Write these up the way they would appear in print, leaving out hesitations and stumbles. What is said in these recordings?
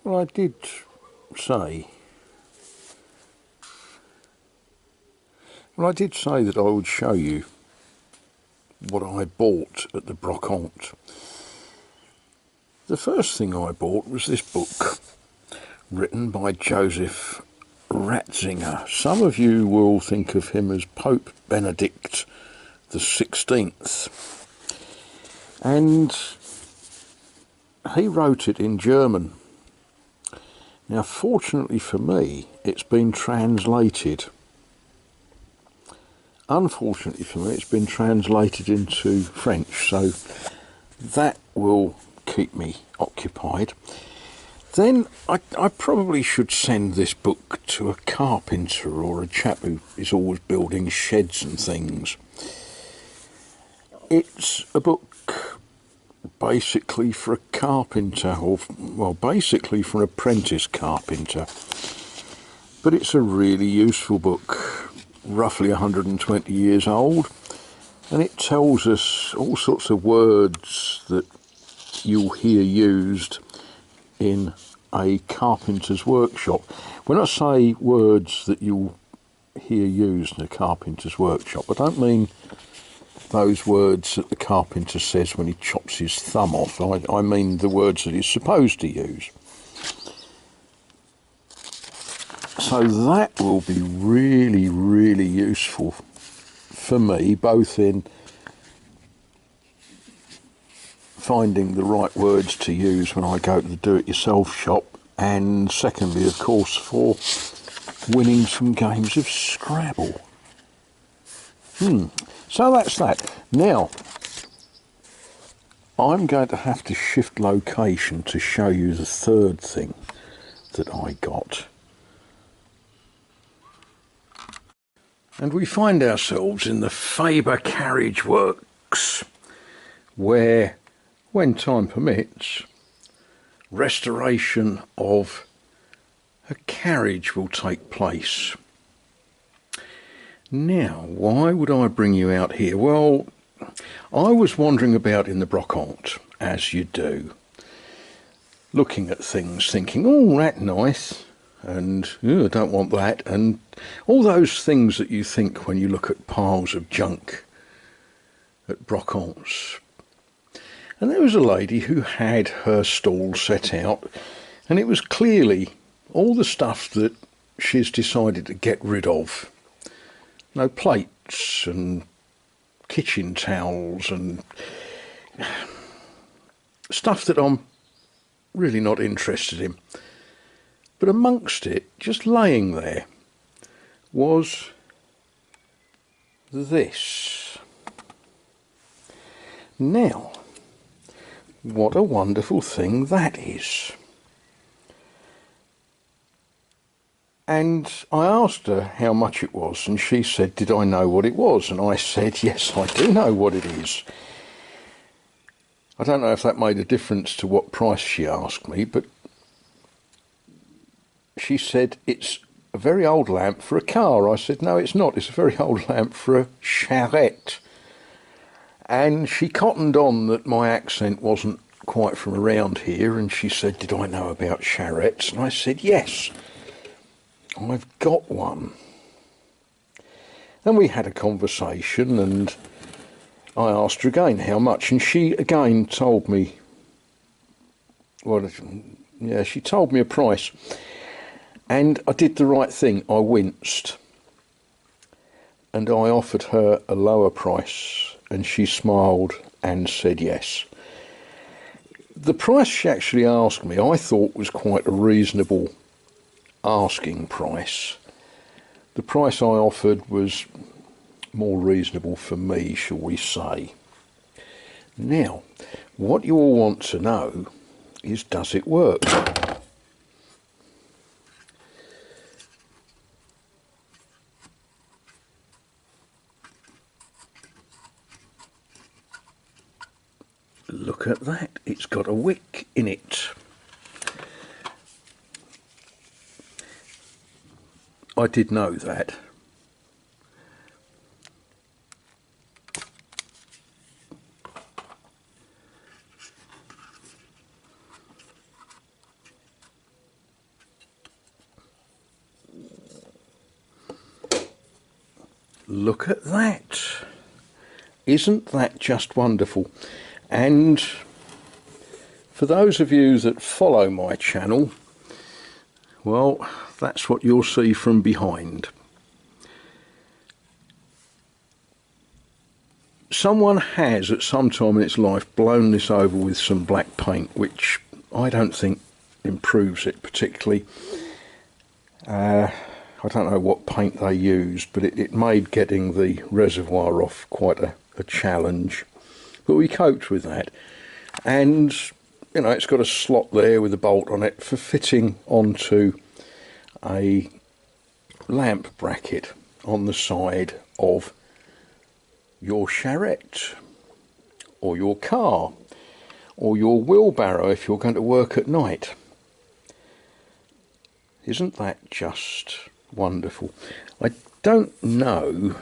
Well, I did say, that I would show you what I bought at the Brocante. The first thing I bought was this book written by Joseph Ratzinger. Some of you will think of him as Pope Benedict the 16th, and he wrote it in German. Now, fortunately for me, it's been translated. Unfortunately for me, it's been translated into French, so that will keep me occupied. Then I probably should send this book to a carpenter or a chap who is always building sheds and things. It's a book basically for a carpenter, or well, basically for an apprentice carpenter. But it's a really useful book, roughly 120 years old, and it tells us all sorts of words that you'll hear used in a carpenter's workshop. When I say words that you'll hear used in a carpenter's workshop, I don't mean those words that the carpenter says when he chops his thumb off. I mean the words that he's supposed to use. So that will be really, really useful for me, both in finding the right words to use when I go to the do-it-yourself shop, and secondly, of course, for winning some games of Scrabble. So that's that. Now, I'm going to have to shift location to show you the third thing that I got. And we find ourselves in the Faber Carriage Works, where, when time permits, restoration of a carriage will take place. Now, why would I bring you out here? Well, I was wandering about in the Brocante, as you do, looking at things, thinking, oh, that's nice, and I don't want that, and all those things that you think when you look at piles of junk at Brocantes. And there was a lady who had her stall set out, and it was clearly all the stuff that she's decided to get rid of. No, plates and kitchen towels and stuff that I'm really not interested in. But amongst it, just laying there, was this. Now, what a wonderful thing that is. And I asked her how much it was, and she said, did I know what it was? And I said, yes, I do know what it is. I don't know if that made a difference to what price she asked me, but she said, it's a very old lamp for a car. I said, no, it's not. It's a very old lamp for a charrette. And she cottoned on that my accent wasn't quite from around here, and she said, did I know about charrettes? And I said, yes. I've got one. Then we had a conversation, and I asked her again how much, and she again told me, well, yeah, she told me a price, and I did the right thing. I winced, and I offered her a lower price, and she smiled and said yes. The price she actually asked me, I thought was quite a reasonable asking price. The price I offered was more reasonable for me, shall we say. Now, what you all want to know is, does it work? Look at that, it's got a wick in it. I did know that. look at that. Isn't that just wonderful? And for those of you that follow my channel, well, that's what you'll see from behind. Someone has at some time in its life blown this over with some black paint, which I don't think improves it particularly. I don't know what paint they used, but it made getting the reservoir off quite a challenge. But we coped with that. And, you know, it's got a slot there with a bolt on it for fitting onto a lamp bracket on the side of your charrette or your car or your wheelbarrow if you're going to work at night. Isn't that just wonderful? I don't know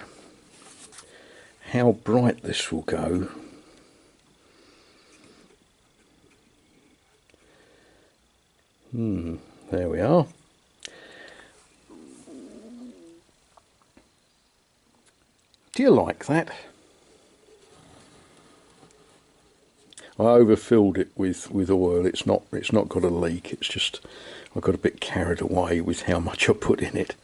how bright this will go. There we are. Do you like that? I overfilled it with oil. It's not got a leak. It's just I got a bit carried away with how much I put in it.